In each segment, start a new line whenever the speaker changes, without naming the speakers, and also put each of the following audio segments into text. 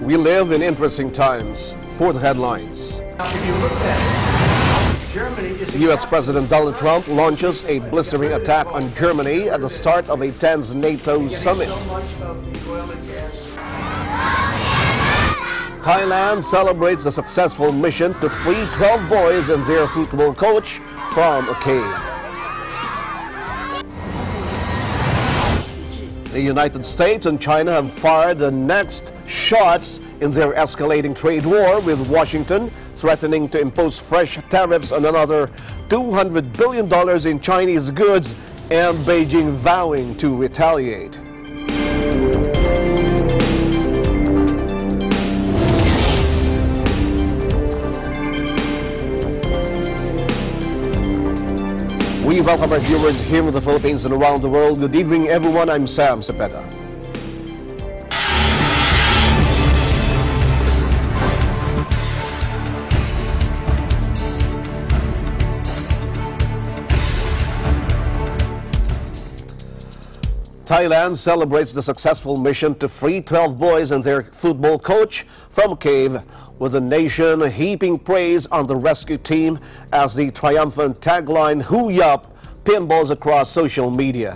We live in interesting times. For the headlines. U.S. President Donald Trump launches a blistering attack on Germany at the start of a tense NATO summit. Thailand celebrates the successful mission to free 12 boys and their football coach from a cave. The United States and China have fired the next shots in their escalating trade war, with Washington threatening to impose fresh tariffs on another $200 billion in Chinese goods, and Beijing vowing to retaliate. We welcome our viewers here in the Philippines and around the world. Good evening, everyone. I'm Sam Cepeda. Thailand celebrates the successful mission to free 12 boys and their football coach from a cave, with the nation heaping praise on the rescue team as the triumphant tagline "Hu Yup" pinballs across social media.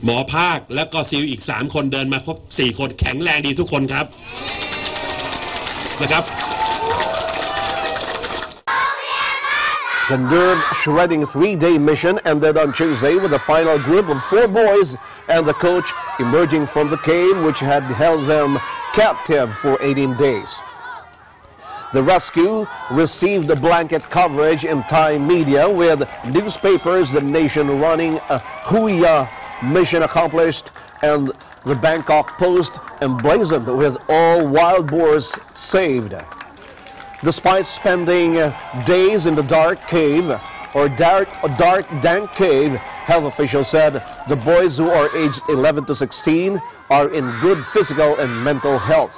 หมอภาคและก็ซิลอีก3คนเดินมาครบ4คนแข็งแรงดีทุกคนครับนะครับ
The nerve-shredding three-day mission ended on Tuesday with a final group of 4 boys and the coach emerging from the cave, which had held them captive for 18 days. The rescue received a blanket coverage in Thai media, with newspapers the nation running a Huya mission accomplished, and the Bangkok Post emblazoned with all wild boars saved. Despite spending days in the dark cave, or dark, dank cave, health officials said the boys, who are aged 11 to 16, are in good physical and mental health.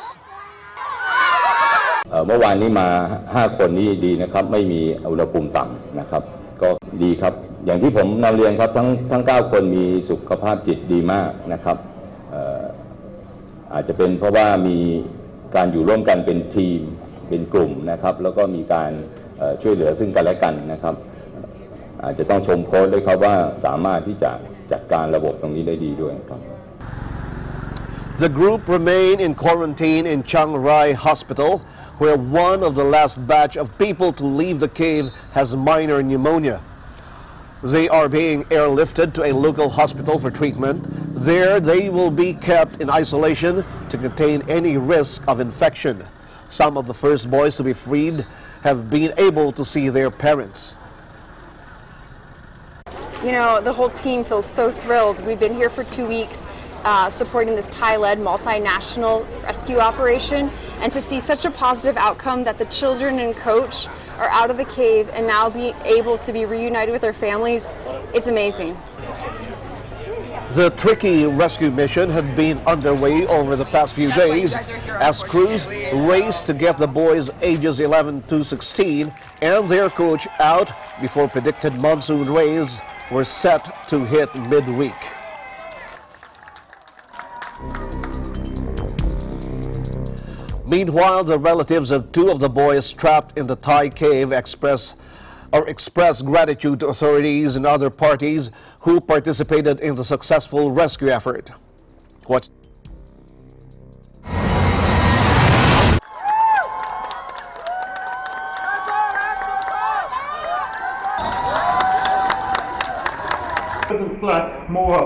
เมื่อวานนี้มา5คนนี้ดีนะครับไม่มีอุณหภูมิต่ำนะครับก็ดีครับอย่างที่ผมนำเรียนครับทั้ง9คนมีสุขภาพจิตดีมากนะครับอาจจะเป็นเพราะว่ามีการอยู่ร่วมกันเป็นทีมเป็นกลุ่มนะครับแล้วก็มีการช่วยเหลือซึ่งกันและกันนะครับอาจจะต้องชมโค้ชด้วยครับว่าสามารถที่จะจัดการระบบตรงนี้ได้ดีด้วยครับ
The group remain in quarantine in Chiang Rai Hospital, where one of the last batch of people to leave the cave has minor pneumonia. They are being airlifted to a local hospital for treatment. There they will be kept in isolation to contain any risk of infection. Some of the first boys to be freed have been able to see their parents.
You know, the whole team feels so thrilled. We've been here for 2 weeks supporting this Thai-led multinational rescue operation, and to see such a positive outcome that the children and coach are out of the cave and now be able to be reunited with their families, it's amazing.
The tricky rescue mission had been underway over the past few days as crews raced to get the boys ages 11 to 16 and their coach out before predicted monsoon rains were set to hit midweek. Meanwhile, the relatives of 2 of the boys trapped in the Thai cave express gratitude to authorities and other parties who participated in the successful rescue effort. What?
More.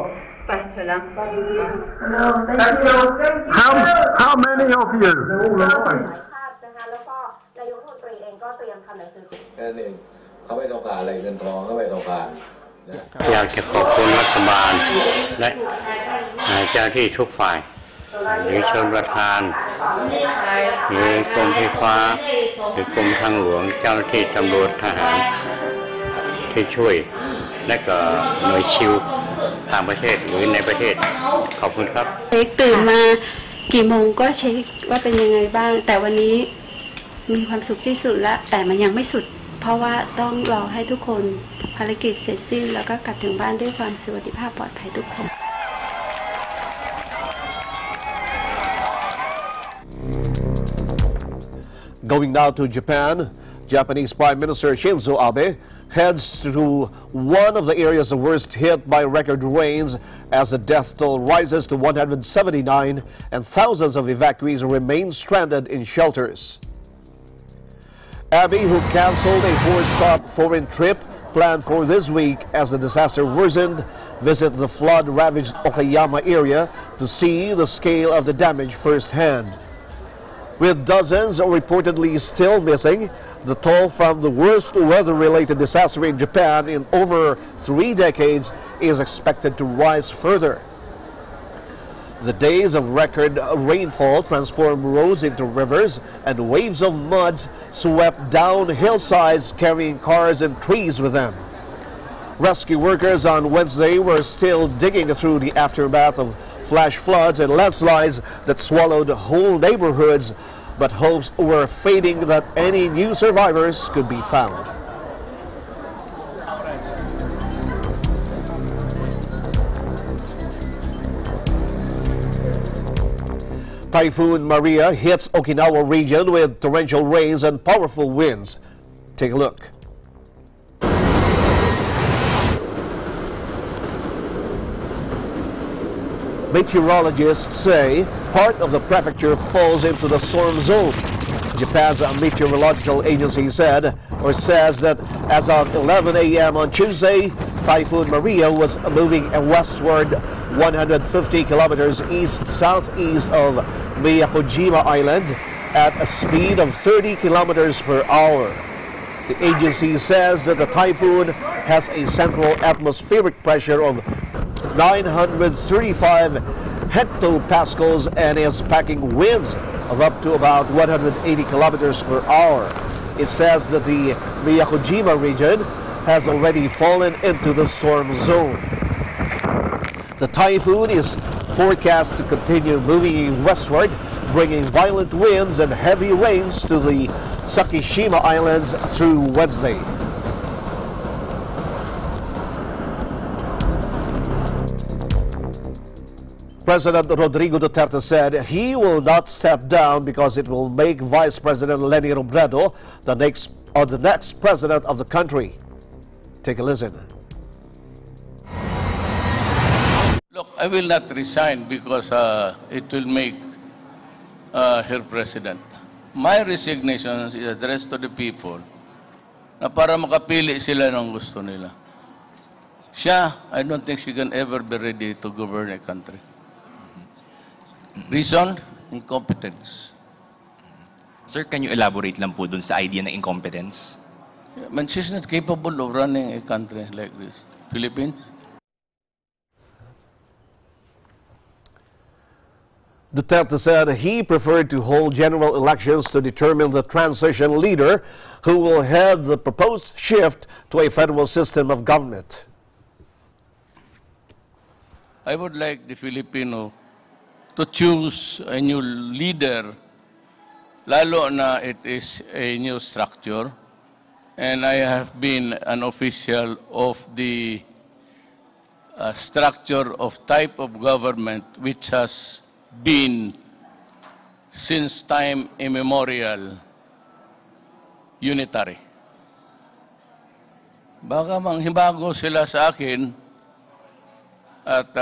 How many of you?
เขาไม่ต้องการอะไรเงินทองเขาไม่ต้องการ
อยากจะขอบคุณรัฐบาลและเจ้าหน้าที่ทุกฝ่ายหรือชนประทานหรือกรมไฟฟ้าหรือกรมทางหลวงเจ้าหน้าที่ตำรวจทหารที่ช่วยและก็หน่วยชิวต่างประเทศหรือในประเทศขอบคุณครับ
ตื่นมากี่โมงก็เช็คว่าเป็นยังไงบ้างแต่วันนี้มีความสุขที่สุดแล้วแต่มันยังไม่สุดเพราะว่าต้องรอให้ทุกคนภารกิจเสร็จสิ้นแล้วก็กลับถึงบ้านด้วยความสวัสดิภาพปลอดภัยทุกคน
Going now to Japan, Japanese Prime Minister Shinzo Abe heads to one of the areas worst hit by record rains as the death toll rises to 179 and thousands of evacuees remain stranded in shelters. Abe, who canceled a 4-stop foreign trip planned for this week as the disaster worsened, visited the flood-ravaged Okayama area to see the scale of the damage firsthand. With dozens reportedly still missing, the toll from the worst weather-related disaster in Japan in over 3 decades is expected to rise further. The days of record rainfall transformed roads into rivers, and waves of mud swept down hillsides carrying cars and trees with them. Rescue workers on Wednesday were still digging through the aftermath of flash floods and landslides that swallowed whole neighborhoods, but hopes were fading that any new survivors could be found. Typhoon Maria hits Okinawa region with torrential rains and powerful winds. Take a look. Meteorologists say part of the prefecture falls into the storm zone. Japan's meteorological agency says that as of 11 a.m. on Tuesday, Typhoon Maria was moving westward 150 kilometers east-southeast of Miyakojima Island at a speed of 30 kilometers per hour. The agency says that the typhoon has a central atmospheric pressure of 935 hectopascals and is packing winds of up to about 180 kilometers per hour. It says that the Miyakojima region has already fallen into the storm zone. The typhoon is forecast to continue moving westward, bringing violent winds and heavy rains to the Sakishima Islands through Wednesday. President Rodrigo Duterte said he will not step down because it will make Vice President Leni Robredo the next president of the country. Take a listen.
Look, I will not resign because it will make her president. My resignation is addressed to the people na para makapili sila ng gusto nila. Siya, I don't think she can ever be ready to govern a country. Reason? Incompetence.
Sir, can you elaborate lang po dun sa idea ng incompetence?
Yeah, man, she's not capable of running a country like this. Philippines?
Duterte said he preferred to hold general elections to determine the transition leader who will head the proposed shift to a federal system of government.
I would like the Filipino to choose a new leader, lalo na it is a new structure. And I have been an official of the structure of type of government which has been since time immemorial unitary. Baka manghibago sila sa akin at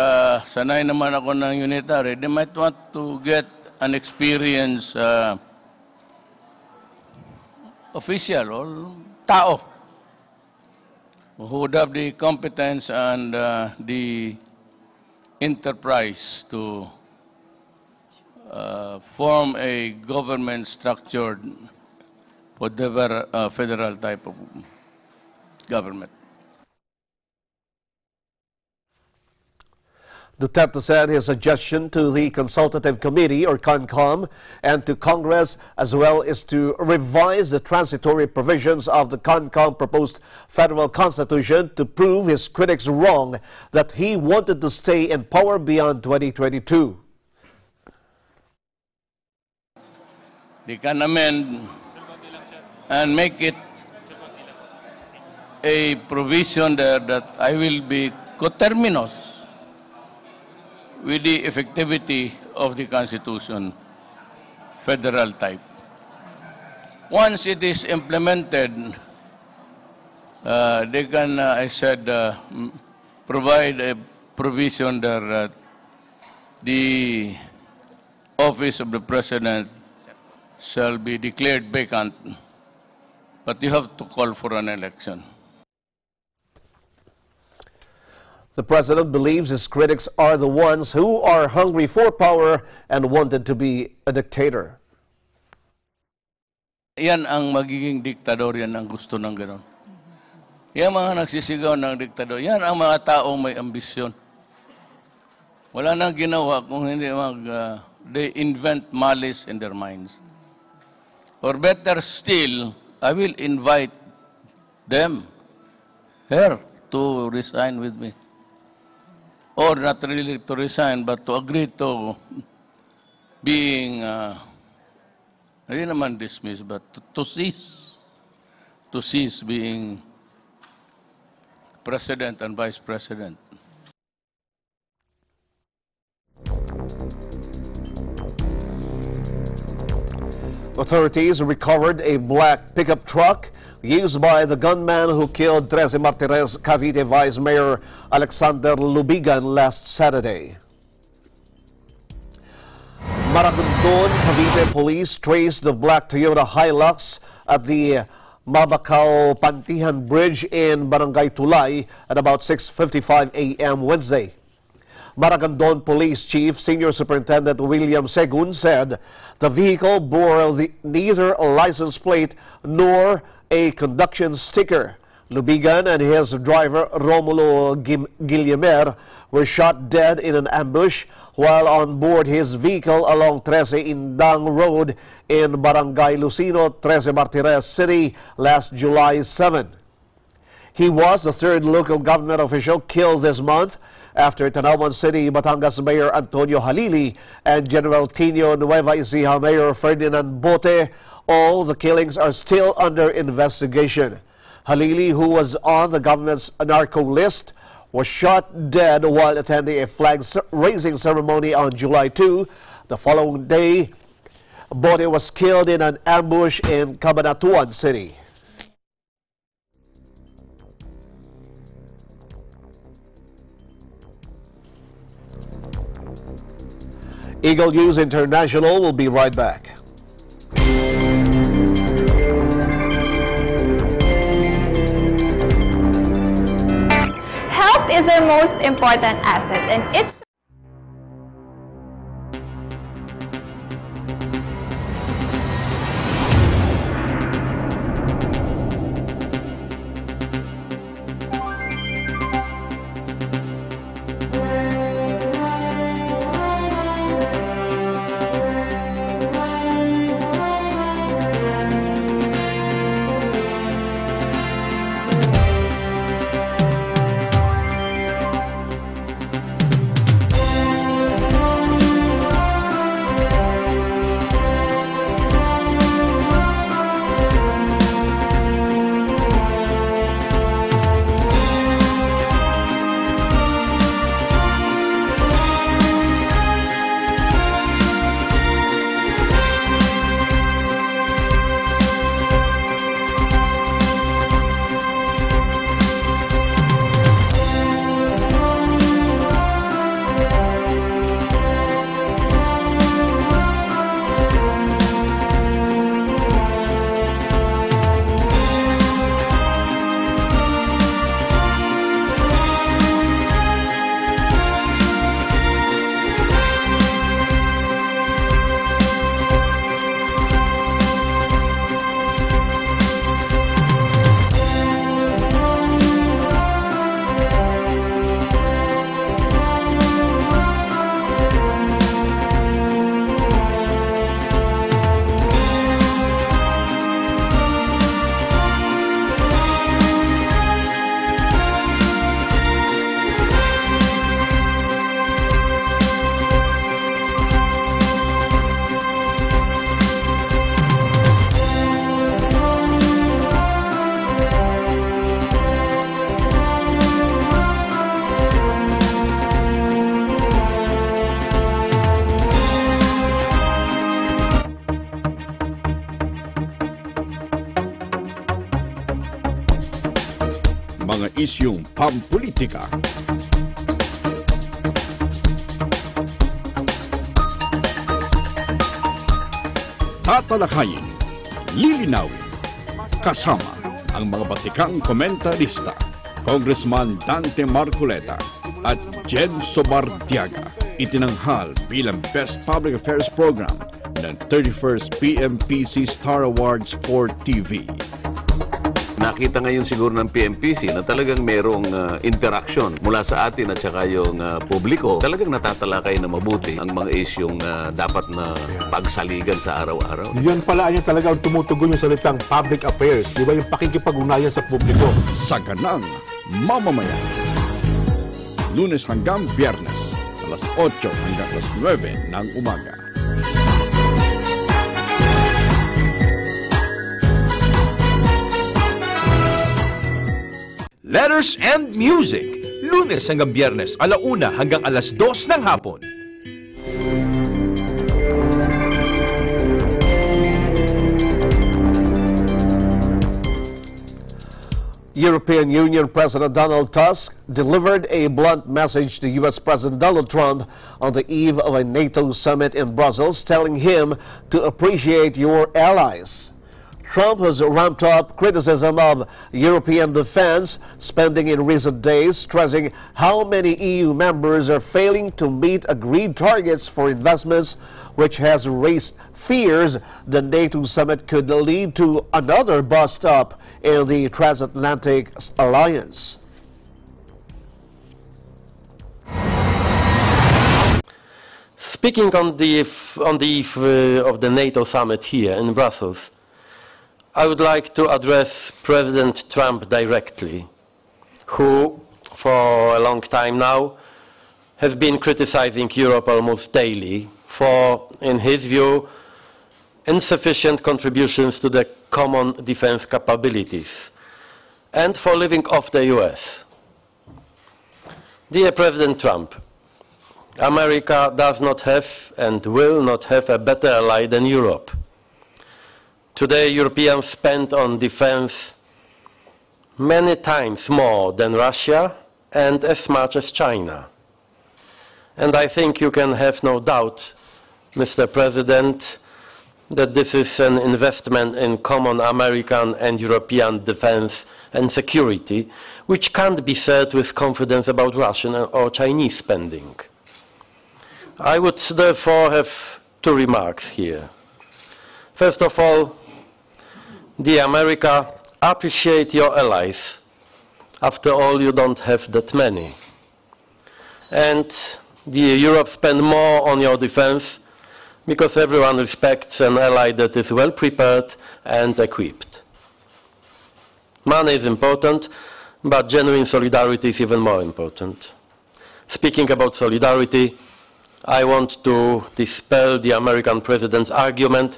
sanay naman ako ng unitary, they might want to get an experienced official or tao who would have the competence and the enterprise to form a government structured whatever federal type of government.
Duterte said his suggestion to the Consultative Committee, or CONCOM, and to Congress as well is to revise the transitory provisions of the CONCOM proposed federal constitution to prove his critics wrong that he wanted to stay in power beyond 2022.
They can amend and make it a provision there that I will be coterminous with the effectivity of the Constitution, federal type. once it is implemented, they can, I said, provide a provision that the office of the president shall be declared vacant, but you have to call for an election.
The president believes his critics are the ones who are hungry for power and wanted to be a dictator.
Yan ang magiging diktador, yan ang gusto ng gano'n. Yan mga nagsisigaw ng diktador, yan ang mga taong may ambisyon. Wala nang ginawa kung hindi they invent malice in their minds. Or better still, I will invite them here to resign with me. Or not really to resign, but to agree to being, hindi naman dismissed, but to cease being president and vice president.
Authorities recovered a black pickup truck used by the gunman who killed 13 Martires Cavite Vice Mayor Alexander Lubigan last Saturday. Maragondon, Cavite police traced the black Toyota Hilux at the Mabacao Pantihan Bridge in Barangay Tulay at about 6:55 a.m. Wednesday. Maragondon Police Chief Senior Superintendent William Segun said the vehicle bore neither a license plate nor a conduction sticker. Lubigan and his driver Romulo Guillemer were shot dead in an ambush while on board his vehicle along 13 Indang Road in Barangay Lucino, 13 Martires City last July 7. He was the third local government official killed this month after Tanawan City, Batangas Mayor Antonio Halili and General Tino Nueva Ecija Mayor Ferdinand Bote. All the killings are still under investigation. Halili, who was on the government's narco list, was shot dead while attending a flag-raising ceremony on July 2. The following day, Bote was killed in an ambush in Cabanatuan City. Eagle News International will be right back.
Health is our most important asset, and it's
isyung pampolitika. Tatalakayin, lilinawin, kasama ang mga batikang komentarista, Congressman Dante Marcoleta at Jen Sobardiaga, itinanghal bilang Best Public Affairs Program ng 31st PMPC Star Awards for TV.
Nakita ngayon siguro ng PMPC na talagang merong interaction mula sa atin at saka yung publiko. Talagang natatalakay na mabuti ang mga isyong dapat na pagsaligan sa araw-araw.
Yan pala yung talagang tumutugon yung salitang public affairs. Di ba yung pakikipag-ugnayan sa publiko?
Saganang mamamayan. Lunes hanggang Biyernes, alas 8 hanggang alas 9 ng umaga.
Letters and Music, Lunes hanggang Biyernes, alauna hanggang alas 2 ng hapon.
European Union President Donald Tusk delivered a blunt message to U.S. President Donald Trump on the eve of a NATO summit in Brussels, telling him to appreciate your allies. Trump has ramped up criticism of European defense spending in recent days, stressing how many EU members are failing to meet agreed targets for investments, which has raised fears the NATO summit could lead to another bust-up in the transatlantic alliance.
Speaking on the eve of the NATO summit here in Brussels, I would like to address President Trump directly, who, for a long time now, has been criticizing Europe almost daily for, in his view, insufficient contributions to the common defense capabilities, and for living off the US. Dear President Trump, America does not have and will not have a better ally than Europe. Today, Europeans spend on defense many times more than Russia and as much as China. And I think you can have no doubt, Mr. President, that this is an investment in common American and European defense and security, which can't be said with confidence about Russian or Chinese spending. I would therefore have two remarks here. First of all, dear America, appreciate your allies. After all, you don't have that many. And dear Europe, spend more on your defense, because everyone respects an ally that is well prepared and equipped. Money is important, but genuine solidarity is even more important. Speaking about solidarity, I want to dispel the American president's argument,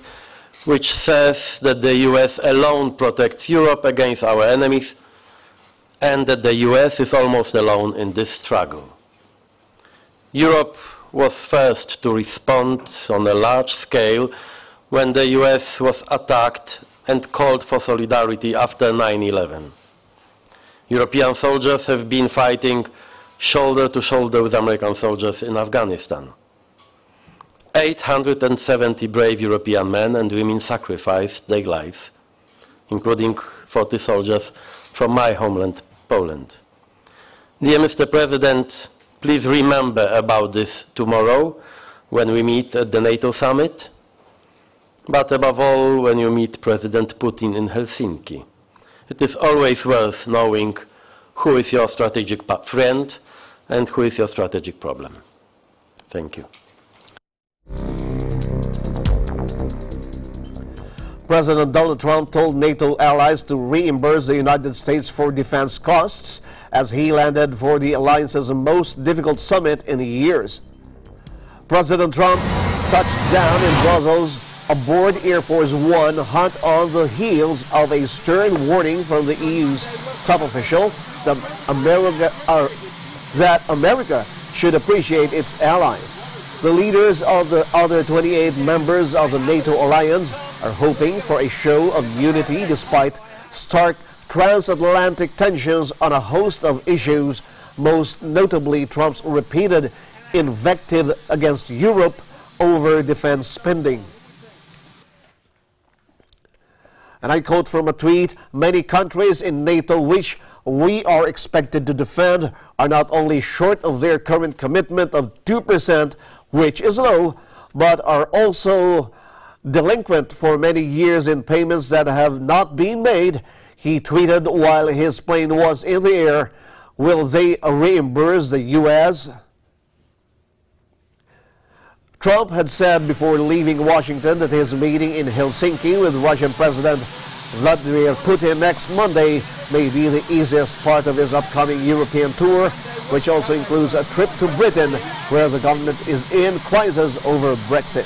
which says that the US alone protects Europe against our enemies, and that the US is almost alone in this struggle. Europe was first to respond on a large scale when the US was attacked and called for solidarity after 9/11. European soldiers have been fighting shoulder to shoulder with American soldiers in Afghanistan. 870 brave European men and women sacrificed their lives, including 40 soldiers from my homeland, Poland. Dear Mr. President, please remember about this tomorrow when we meet at the NATO summit, but above all when you meet President Putin in Helsinki. It is always worth knowing who is your strategic friend and who is your strategic problem. Thank you.
President Donald Trump told NATO allies to reimburse the United States for defense costs as he landed for the alliance's most difficult summit in years. President Trump touched down in Brussels aboard Air Force One, hot on the heels of a stern warning from the EU's top official that America should appreciate its allies. The leaders of the other 28 members of the NATO alliance are hoping for a show of unity despite stark transatlantic tensions on a host of issues, most notably Trump's repeated invective against Europe over defense spending. And I quote from a tweet, "Many countries in NATO which we are expected to defend are not only short of their current commitment of 2%, which is low, but are also delinquent for many years in payments that have not been made." He tweeted while his plane was in the air, "Will they reimburse the U.S.?" Trump had said before leaving Washington that his meeting in Helsinki with Russian President Vladimir Putin next Monday may be the easiest part of his upcoming European tour, which also includes a trip to Britain, where the government is in crisis over Brexit.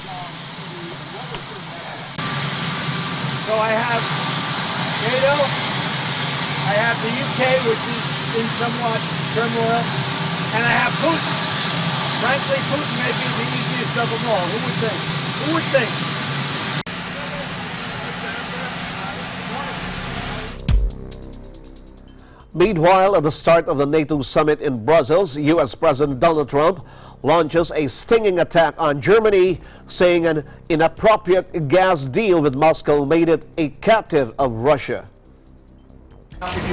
So I have NATO, I have the UK, which is in somewhat turmoil, and I have Putin. Frankly, Putin may be the easiest of them all. Who would think? Who would think?
Meanwhile, at the start of the NATO summit in Brussels, U.S. President Donald Trump launches a stinging attack on Germany, saying an inappropriate gas deal with Moscow made it a captive of Russia.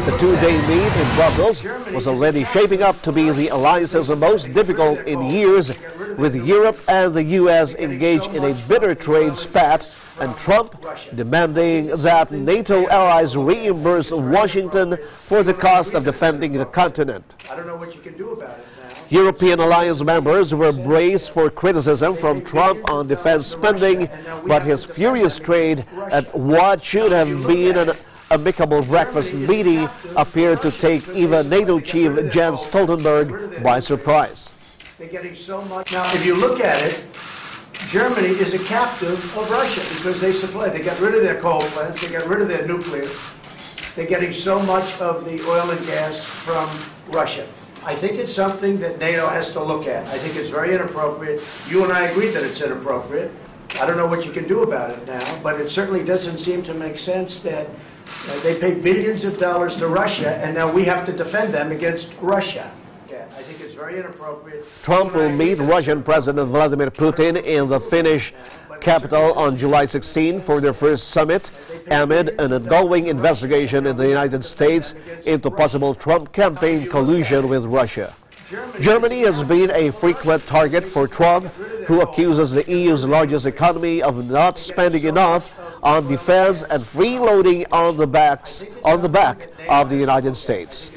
The two-day meet in Brussels was already shaping up to be the alliance's most difficult in years, with Europe and the U.S. engaged in a bitter trade spat, and Trump demanding that NATO allies reimburse Washington for the cost of defending the continent.
I don't know what you can do about it now.
European alliance members were braced for criticism from Trump on defense spending, but his furious trade at what should have been an amicable breakfast meeting appeared to take even NATO chief Jens Stoltenberg by surprise.
They're getting so much. Now, if you look at it, Germany is a captive of Russia because they supply. They got rid of their coal plants. They got rid of their nuclear. They're getting so much of the oil and gas from Russia. I think it's something that NATO has to look at. I think it's very inappropriate. You and I agree that it's inappropriate. I don't know what you can do about it now, but it certainly doesn't seem to make sense that they pay billions of dollars to Russia, and now we have to defend them against Russia. I think it's very inappropriate.
Trump will meet Russian President Vladimir Putin in the Finnish capital on July 16 for their first summit, amid an ongoing investigation in the United States into possible Trump campaign collusion with Russia. Germany has been a frequent target for Trump, who accuses the EU's largest economy of not spending enough on defense and freeloading on the back of the United States.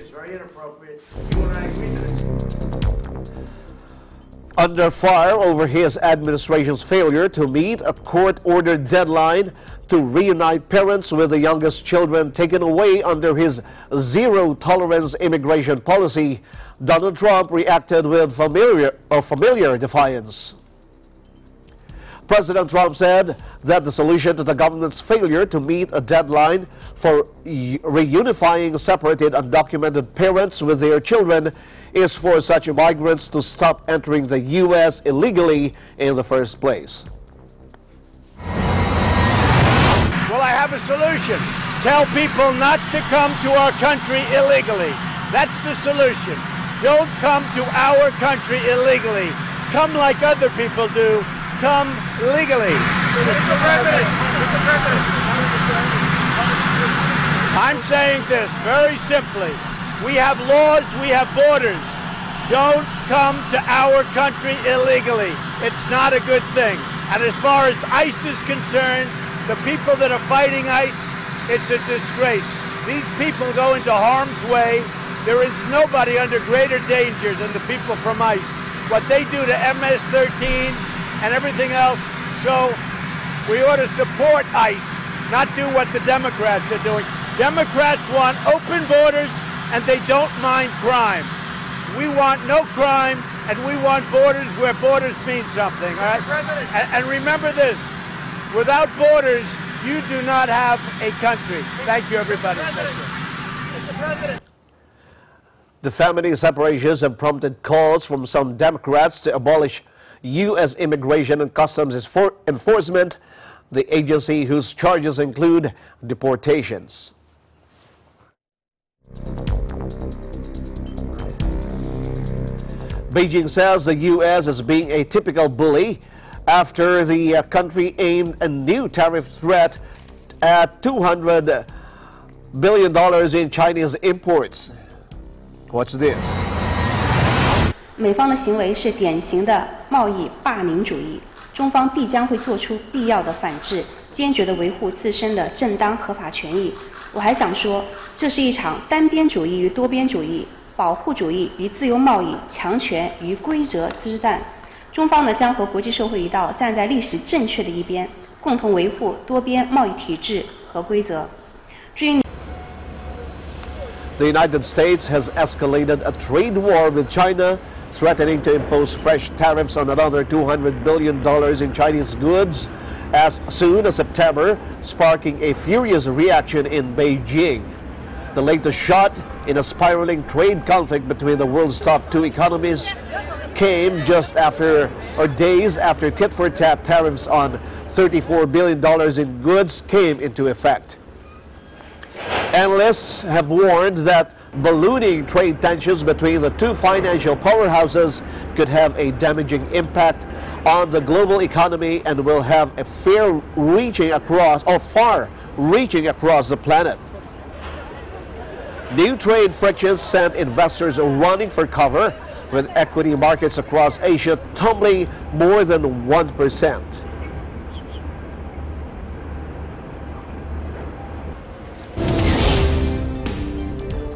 Under fire over his administration's failure to meet a court-ordered deadline to reunite parents with the youngest children taken away under his zero-tolerance immigration policy, Donald Trump reacted with familiar defiance. President Trump said that the solution to the government's failure to meet a deadline for reunifying separated undocumented parents with their children is for such migrants to stop entering the U.S. illegally in the first place.
Well, I have a solution. Tell people not to come to our country illegally. That's the solution. Don't come to our country illegally. Come like other people do. Come legally. Mr. President. I'm saying this very simply. We have laws, we have borders. Don't come to our country illegally. It's not a good thing. And as far as ICE is concerned, the people that are fighting ICE, it's a disgrace. These people go into harm's way. There is nobody under greater danger than the people from ICE. What they do to MS-13 and everything else, so we ought to support ICE, not do what the Democrats are doing. Democrats want open borders, and they don't mind crime. We want no crime, and we want borders where borders mean something, all right? And remember this, without borders, you do not have a country. Thank you, everybody. Mr. President.
The family separations have prompted calls from some Democrats to abolish U.S. Immigration and Customs Enforcement, the agency whose charges include deportations. Beijing says the U.S. is being a typical bully after the country aimed a new tariff threat at $200 billion in Chinese imports. What's this?
美方的行为是典型的贸易霸凌主义，中方必将会做出必要的反制，坚决地维护自身的正当合法权益。我还想说，这是一场单边主义与多边主义、保护主义与自由贸易、强权与规则之战。中方呢将和国际社会一道站在历史正确的一边，共同维护多边贸易体制和规则。至于
The United States has escalated a trade war with China, threatening to impose fresh tariffs on another $200 billion in Chinese goods as soon as September, sparking a furious reaction in Beijing. The latest shot in a spiraling trade conflict between the world's top two economies came just after, or days after, tit-for-tat tariffs on $34 billion in goods came into effect. Analysts have warned that ballooning trade tensions between the two financial powerhouses could have a damaging impact on the global economy and will have a far-reaching across the planet. New trade frictions sent investors running for cover, with equity markets across Asia tumbling more than 1%.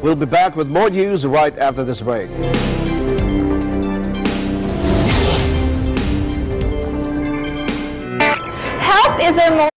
We'll be back with more news right after this break.
Health is a most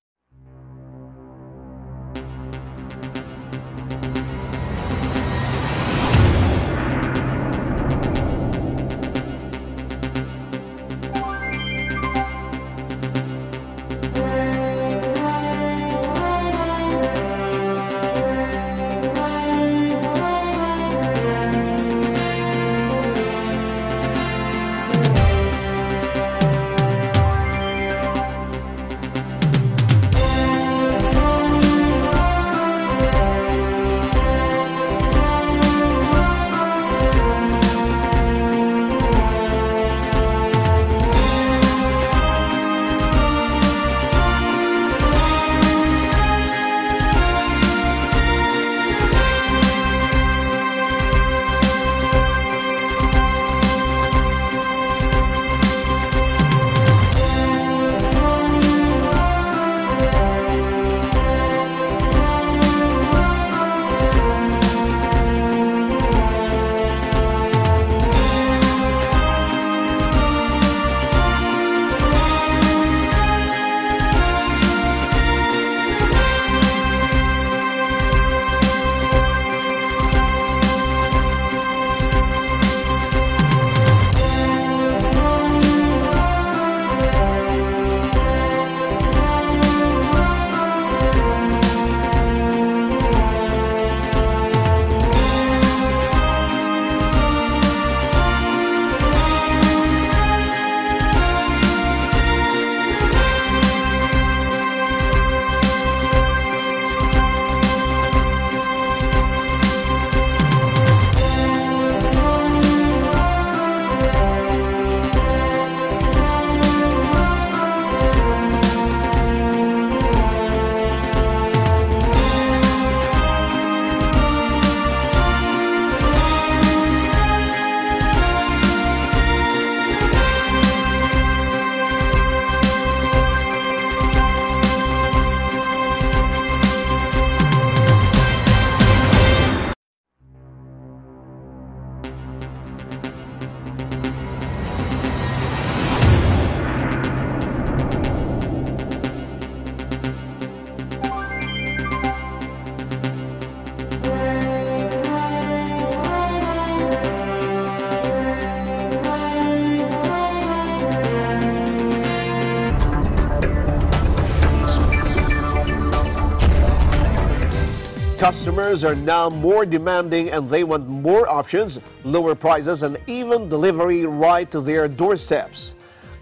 Customers are now more demanding and they want more options, lower prices, and even delivery right to their doorsteps.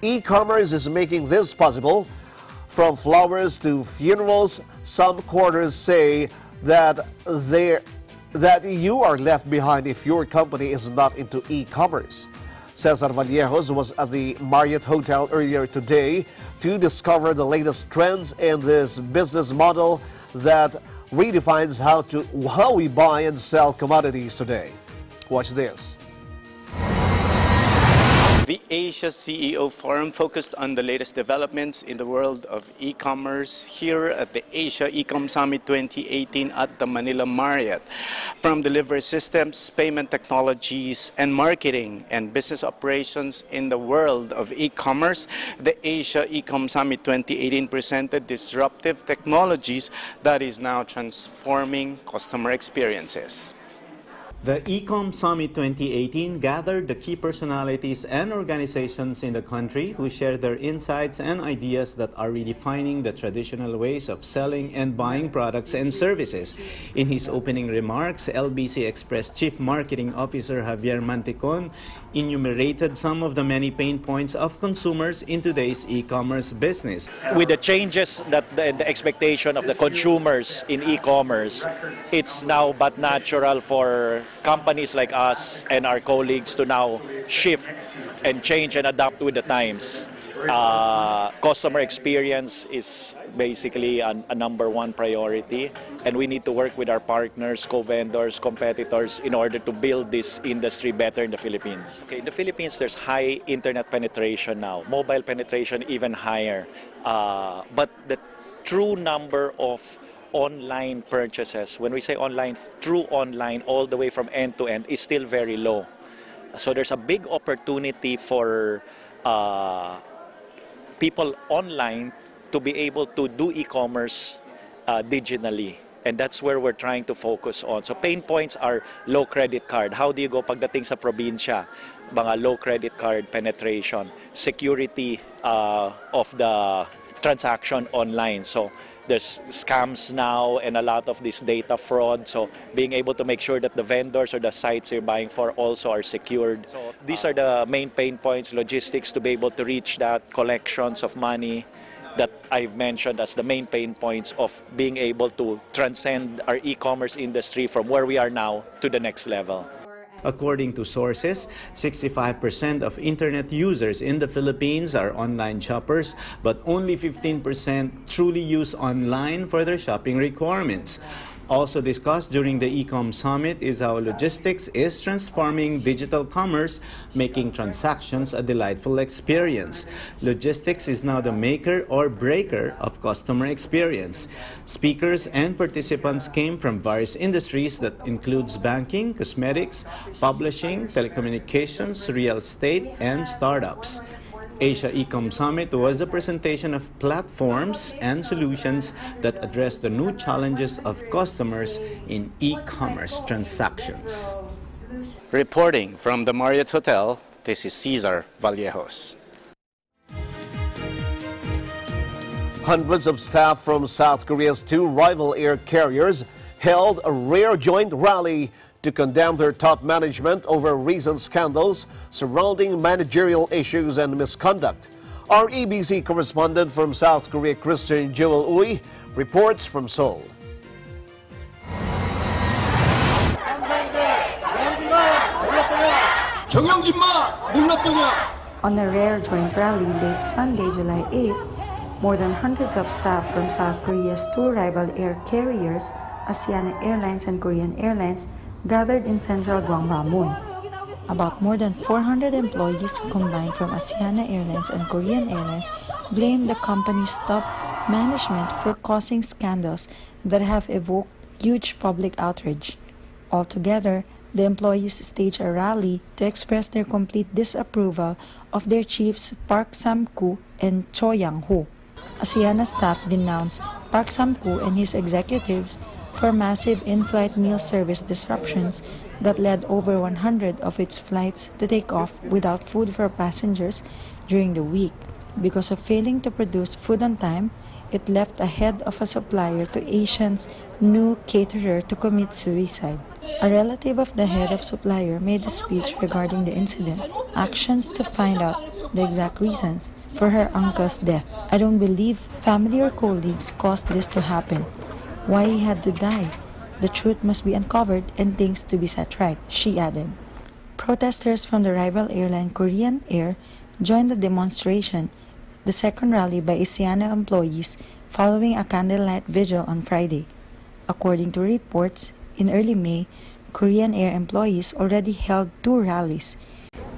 E-commerce is making this possible. From flowers to funerals, some quarters say that that you are left behind if your company is not into e-commerce. Cesar Vallejos was at the Marriott Hotel earlier today to discover the latest trends in this business model that redefines how we buy and sell commodities today. Watch this.
The Asia CEO Forum focused on the latest developments in the world of e-commerce here at the Asia Ecom Summit 2018 at the Manila Marriott. From delivery systems, payment technologies, and marketing and business operations in the world of e-commerce, the Asia Ecom Summit 2018 presented disruptive technologies that is now transforming customer experiences.
The Ecom Summit 2018 gathered the key personalities and organizations in the country who shared their insights and ideas that are redefining the traditional ways of selling and buying products and services. In his opening remarks, LBC Express Chief Marketing Officer Javier Manticon enumerated some of the many pain points of consumers in today's e-commerce business.
With the changes that the expectation of the consumers in e-commerce, it's now but natural for companies like us and our colleagues to now shift and change and adapt with the times. Customer experience is basically a #1 priority, and we need to work with our partners, co-vendors, competitors in order to build this industry better in the Philippines. Okay, in the Philippines, there's high internet penetration now, mobile penetration even higher, but the true number of online purchases, when we say online, true online, all the way from end to end, is still very low. So there's a big opportunity for people online to be able to do e-commerce digitally. And that's where we're trying to focus on. So pain points are low credit card. How do you go pagdating sa probinsya? Mga low credit card penetration, security of the transaction online. So there's scams now and a lot of this data fraud. So being able to make sure that the vendors or the sites you're buying for also are secured. So these are the main pain points, logistics to be able to reach that, collections of money that I've mentioned as the main pain points of being able to transcend our e-commerce industry from where we are now to the next level.
According to sources, 65% of internet users in the Philippines are online shoppers, but only 15% truly use online for their shopping requirements. Also discussed during the Ecom Summit is how logistics is transforming digital commerce, making transactions a delightful experience. Logistics is now the maker or breaker of customer experience. Speakers and participants came from various industries that includes banking, cosmetics, publishing, telecommunications, real estate, and startups. Asia Ecom Summit was a presentation of platforms and solutions that address the new challenges of customers in e-commerce transactions.
Reporting from the Marriott Hotel, this is Cesar Vallejos.
Hundreds of staff from South Korea's two rival air carriers held a rare joint rally to condemn their top management over recent scandals surrounding managerial issues and misconduct. Our EBC correspondent from South Korea, Christian Joel Uy, reports from Seoul.
On a rare joint rally late Sunday, July 8, more than hundreds of staff from South Korea's two rival air carriers, Asiana Airlines and Korean Airlines, gathered in central Gwanghwamun. About more than 400 employees combined from Asiana Airlines and Korean Airlines blamed the company's top management for causing scandals that have evoked huge public outrage. Altogether, the employees staged a rally to express their complete disapproval of their chiefs Park Sam-koo and Cho Yang-ho. Asiana staff denounced Park Sam-koo and his executives for massive in-flight meal service disruptions that led over 100 of its flights to take off without food for passengers during the week. Because of failing to produce food on time, it left a head of a supplier to Asian's new caterer to commit suicide. A relative of the head of supplier made a speech regarding the incident, actions to find out the exact reasons for her uncle's death. I don't believe family or colleagues caused this to happen. Why he had to die? the truth must be uncovered and things to be set right, she added. Protesters from the rival airline Korean Air joined the demonstration, the second rally by Asiana employees following a candlelight vigil on Friday. According to reports, in early May, Korean Air employees already held 2 rallies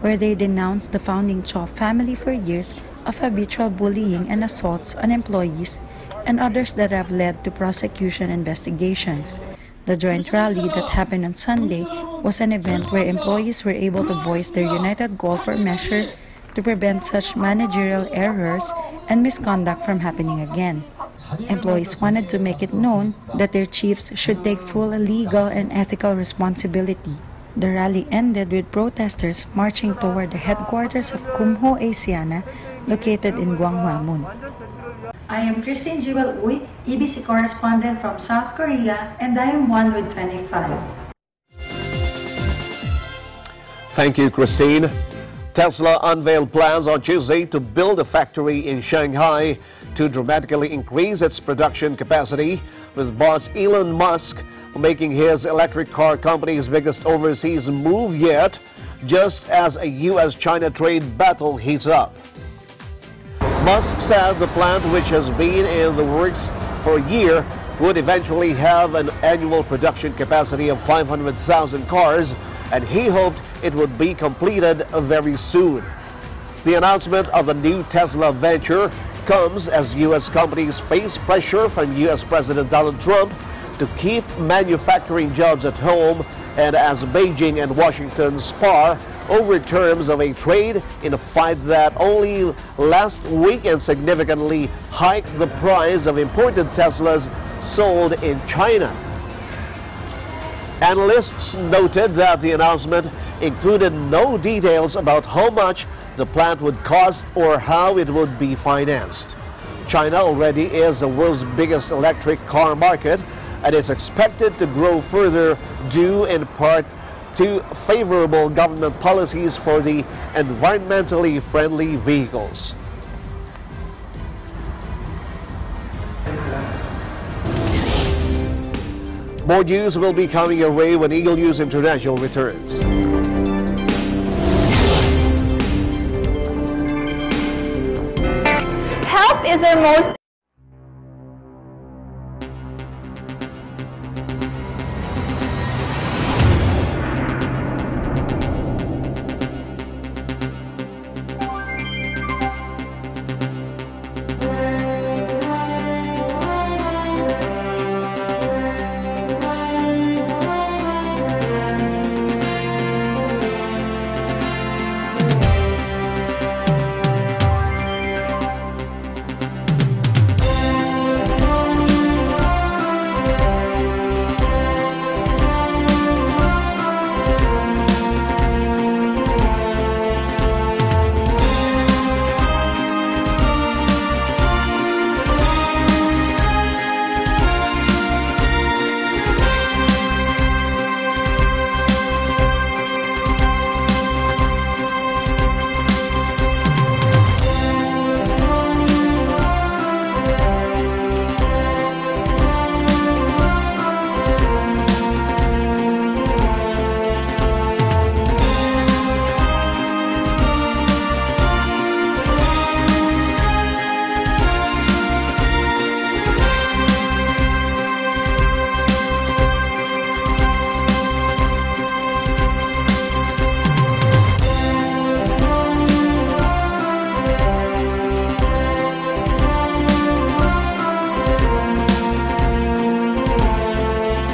where they denounced the founding Cho family for years of habitual bullying and assaults on employees and others that have led to prosecution investigations. The joint rally that happened on Sunday was an event where employees were able to voice their united goal for a measure to prevent such managerial errors and misconduct from happening again. Employees wanted to make it known that their chiefs should take full legal and ethical responsibility. The rally ended with protesters marching toward the headquarters of Kumho Asiana, located in Gwanghwamun. I am Christine Jewel Uy, EBC correspondent from South Korea, and I am one with 25.
Thank you, Christine. Tesla unveiled plans on Tuesday to build a factory in Shanghai to dramatically increase its production capacity, with boss Elon Musk making his electric car company's biggest overseas move yet, just as a US-China trade battle heats up. Musk said the plant, which has been in the works for a year, would eventually have an annual production capacity of 500,000 cars, and he hoped it would be completed very soon. The announcement of the new Tesla venture comes as U.S. companies face pressure from U.S. President Donald Trump to keep manufacturing jobs at home, and as Beijing and Washington spar over terms of a trade in a fight that only last weekend significantly hiked the price of imported Teslas sold in China. Analysts noted that the announcement included no details about how much the plant would cost or how it would be financed. China already is the world's biggest electric car market and is expected to grow further due in part to favorable government policies for the environmentally friendly vehicles. More news will be coming your way when Eagle News International returns.
Health is our most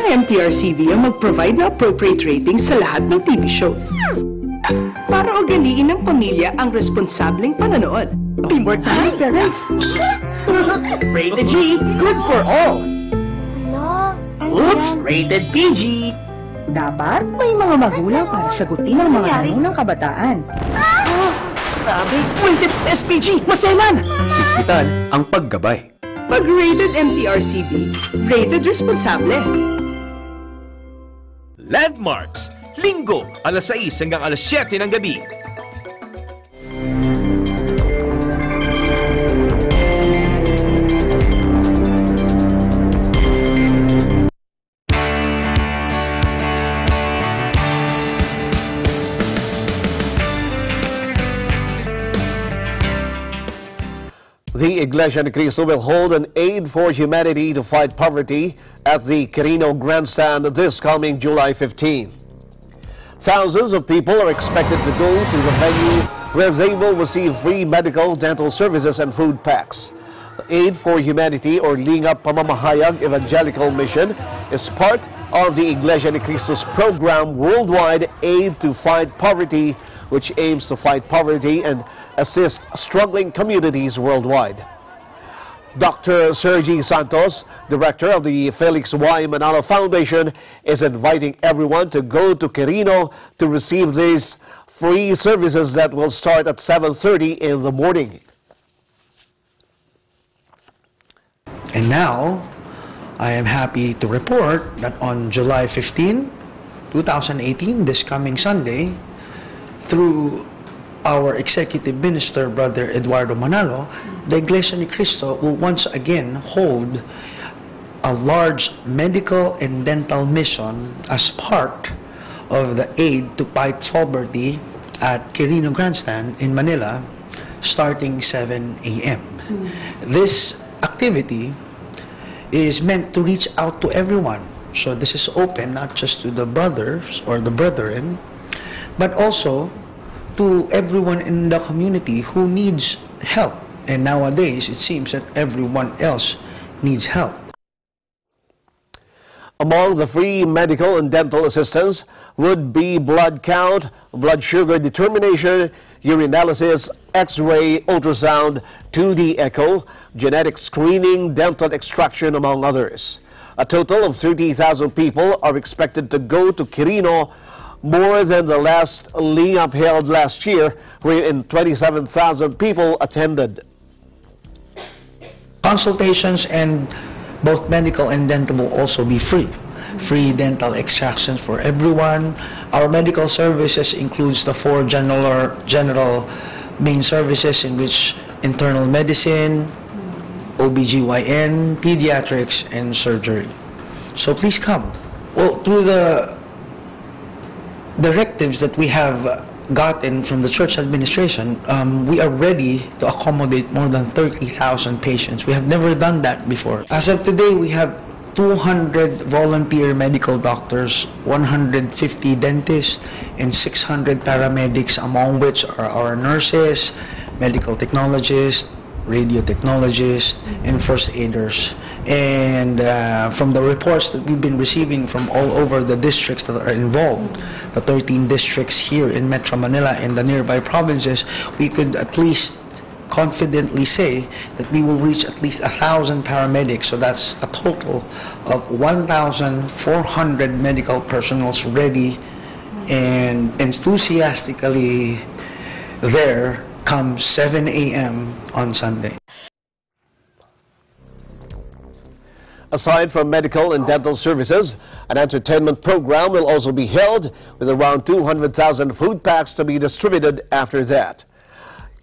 MTRCV ang mag-provide na appropriate ratings sa lahat ng TV shows. Para ugaliin ng pamilya ang responsableng panonood. Be more time, parents!
Rated G, good for all. Oops, rated PG. Dapat may mga magulang para sagutin ang mga tanong ng kabataan.
Grabe, rated SPG, maselan!
Higpitan ang paggabay.
Pag rated MTRCV, rated responsable.
Landmarks, Linggo, alas 6 hanggang alas 7 ng gabi.
The Iglesia Ni Cristo will hold an Aid for Humanity to Fight Poverty at the Quirino Grandstand this coming July 15. Thousands of people are expected to go to the venue where they will receive free medical, dental services and food packs. The Aid for Humanity or Lingap Pamamahayag Evangelical Mission is part of the Iglesia Ni Cristo's program Worldwide Aid to Fight Poverty, which aims to fight poverty and assist struggling communities worldwide. Dr. Sergi Santos, director of the Felix Y. Manalo Foundation, is inviting everyone to go to Quirino to receive these free services that will start at 7:30 in the morning.
And now, I am happy to report that on July 15, 2018, this coming Sunday, through our Executive Minister, Brother Eduardo Manalo, the Iglesia Ni Cristo will once again hold a large medical and dental mission as part of the Aid to Fight Poverty at Quirino Grandstand in Manila, starting 7 a.m. This activity is meant to reach out to everyone. So this is open not just to the brothers or the brethren, but also to everyone in the community who needs help. And nowadays, it seems that everyone else needs help.
Among the free medical and dental assistance would be blood count, blood sugar determination, urinalysis, X-ray, ultrasound, 2D echo, genetic screening, dental extraction, among others. A total of 30,000 people are expected to go to Quirino, more than the last Lingap held last year, wherein 27,000 people attended.
Consultations and both medical and dental will also be free. Free dental extractions for everyone. Our medical services includes the 4 general main services, in which internal medicine, OBGYN, pediatrics, and surgery. So please come. Well, through the directives that we have gotten from the church administration, we are ready to accommodate more than 30,000 patients. We have never done that before. As of today, we have 200 volunteer medical doctors, 150 dentists, and 600 paramedics, among which are our nurses, medical technologists, radio technologists, and first aiders. And from the reports that we've been receiving from all over the districts that are involved, the 13 districts here in Metro Manila and the nearby provinces, we could at least confidently say that we will reach at least 1,000 paramedics. So that's a total of 1,400 medical personnel ready and enthusiastically there come 7 a.m. on Sunday.
Aside from medical and dental services, an entertainment program will also be held, with around 200,000 food packs to be distributed after that.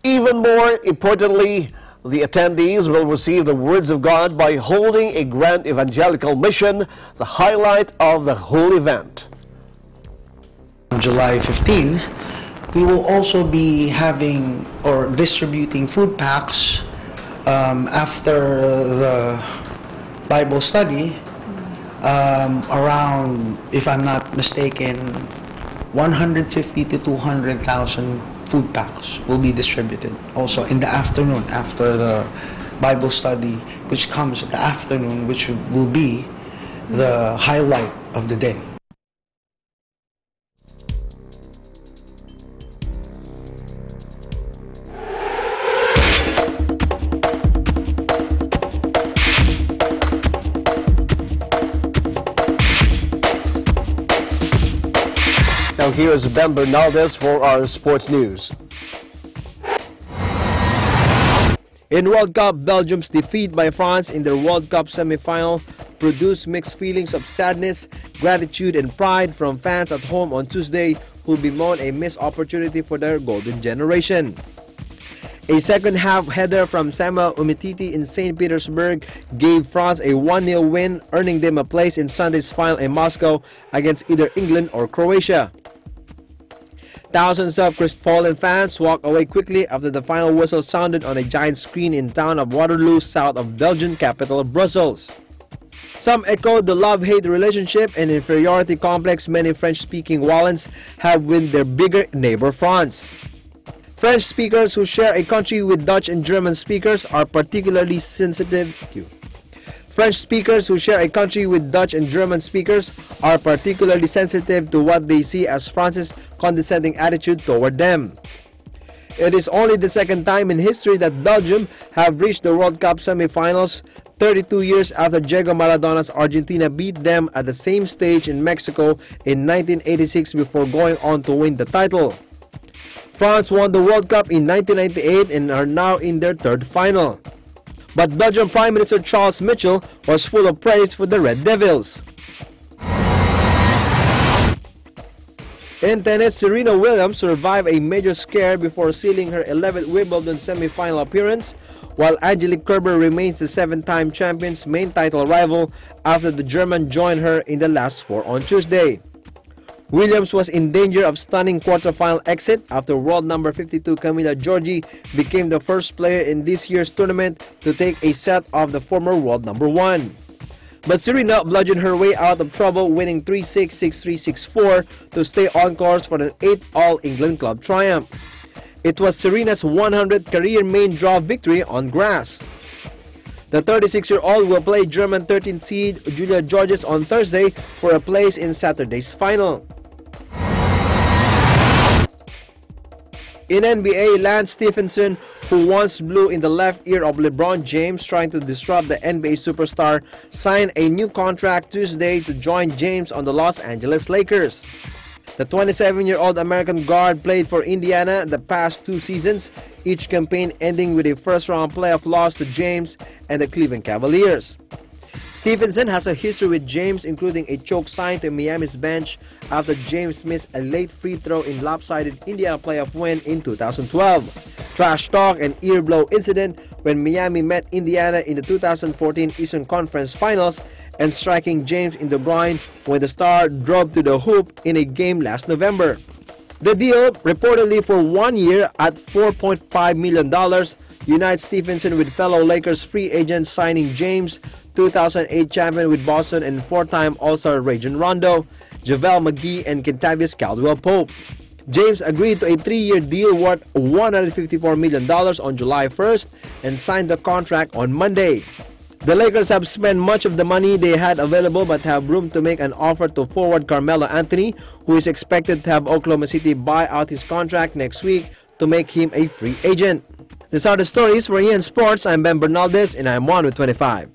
Even more importantly, the attendees will receive the words of God by holding a grand evangelical mission, the highlight of the whole event.
On July 15, we will also be having or distributing food packs after the Bible study. Around, if I'm not mistaken, 150 to 200,000 food packs will be distributed. Also in the afternoon, after the Bible study, which comes in the afternoon, which will be the highlight of the day.
Now here is Ben Bernaldez for our sports news.
In World Cup, Belgium's defeat by France in their World Cup semi-final produced mixed feelings of sadness, gratitude and pride from fans at home on Tuesday, who bemoaned a missed opportunity for their golden generation. A second-half header from Samuel Umtiti in St. Petersburg gave France a 1-0 win, earning them a place in Sunday's final in Moscow against either England or Croatia. Thousands of crestfallen fans walked away quickly after the final whistle sounded on a giant screen in town of Waterloo, south of Belgian capital Brussels. Some echoed the love-hate relationship and inferiority complex many French-speaking Wallons have with their bigger neighbor France. French speakers who share a country with Dutch and German speakers are particularly sensitive. French speakers who share a country with Dutch and German speakers are particularly sensitive to what they see as France's condescending attitude toward them. It is only the second time in history that Belgium have reached the World Cup semi-finals, 32 years after Diego Maradona's Argentina beat them at the same stage in Mexico in 1986 before going on to win the title. France won the World Cup in 1998 and are now in their third final. But Belgian Prime Minister Charles Michel was full of praise for the Red Devils. In tennis, Serena Williams survived a major scare before sealing her 11th Wimbledon semi-final appearance, while Angelique Kerber remains the 7-time champion's main title rival after the German joined her in the last 4 on Tuesday. Williams was in danger of stunning quarterfinal exit after world number 52 Camila Giorgi became the first player in this year's tournament to take a set off the former world number 1. But Serena bludgeoned her way out of trouble, winning 3-6, 6-3, 6-4 to stay on course for an 8th All-England Club triumph. It was Serena's 100th career main draw victory on grass. The 36-year-old will play German 13th seed Julia Georges on Thursday for a place in Saturday's final. In NBA, Lance Stephenson, who once blew in the left ear of LeBron James trying to disrupt the NBA superstar, signed a new contract Tuesday to join James on the Los Angeles Lakers. The 27-year-old American guard played for Indiana the past 2 seasons, each campaign ending with a first-round playoff loss to James and the Cleveland Cavaliers. Stephenson has a history with James, including a choke sign to Miami's bench after James missed a late free throw in lopsided Indiana playoff win in 2012. Trash talk and ear blow incident when Miami met Indiana in the 2014 Eastern Conference Finals and striking James in the groin when the star drove to the hoop in a game last November. The deal, reportedly for 1 year at $4.5 million, unites Stephenson with fellow Lakers free agent signing James, 2008 champion with Boston and 4-time All-Star Rajon Rondo, JaVale McGee, and Kentavious Caldwell-Pope. James agreed to a 3-year deal worth $154 million on July 1st and signed the contract on Monday. The Lakers have spent much of the money they had available but have room to make an offer to forward Carmelo Anthony, who is expected to have Oklahoma City buy out his contract next week to make him a free agent. These are the stories for EN Sports. I'm Ben Bernaldez and I'm 1 with 25.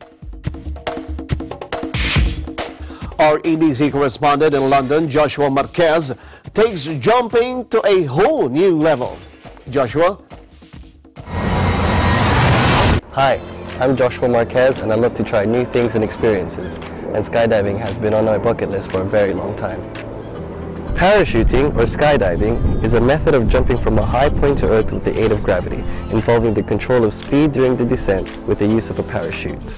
Our ABC correspondent in London, Joshua Marquez, takes jumping to a whole new level. Joshua?
Hi, I'm Joshua Marquez and I love to try new things and experiences, and skydiving has been on my bucket list for a very long time. Parachuting, or skydiving, is a method of jumping from a high point to Earth with the aid of gravity, involving the control of speed during the descent with the use of a parachute.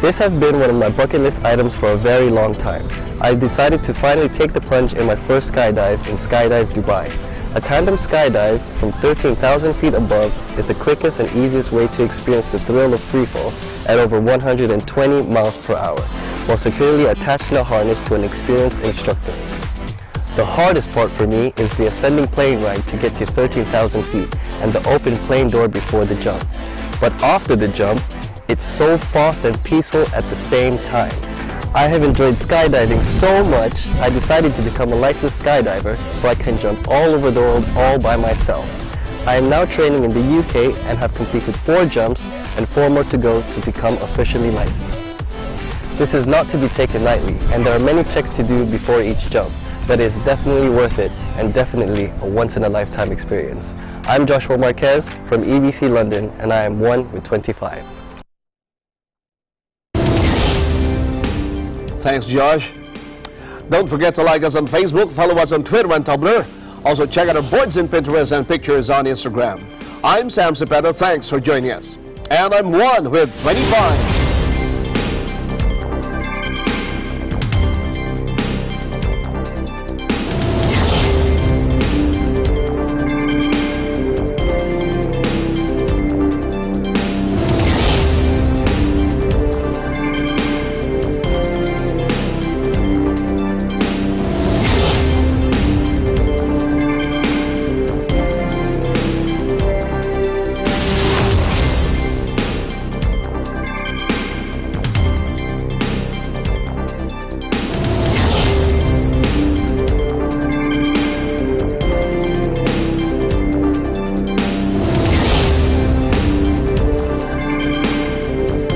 This has been one of my bucket list items for a very long time. I decided to finally take the plunge in my first skydive in Skydive Dubai. A tandem skydive from 13,000 feet above is the quickest and easiest way to experience the thrill of freefall at over 120 miles per hour, while securely attached in a harness to an experienced instructor. The hardest part for me is the ascending plane ride to get to 13,000 feet and the open plane door before the jump. But after the jump, it's so fast and peaceful at the same time. I have enjoyed skydiving so much, I decided to become a licensed skydiver so I can jump all over the world all by myself. I am now training in the UK and have completed 4 jumps and 4 more to go to become officially licensed. This is not to be taken lightly, and there are many checks to do before each jump, but it is definitely worth it and definitely a once-in-a-lifetime experience. I'm Joshua Marquez from EBC London and I am 1 with 25.
Thanks, Josh. Don't forget to like us on Facebook, follow us on Twitter and Tumblr. Also check out our boards in Pinterest and pictures on Instagram. I'm Sam Cepeda. Thanks for joining us. And I'm 1 with 25.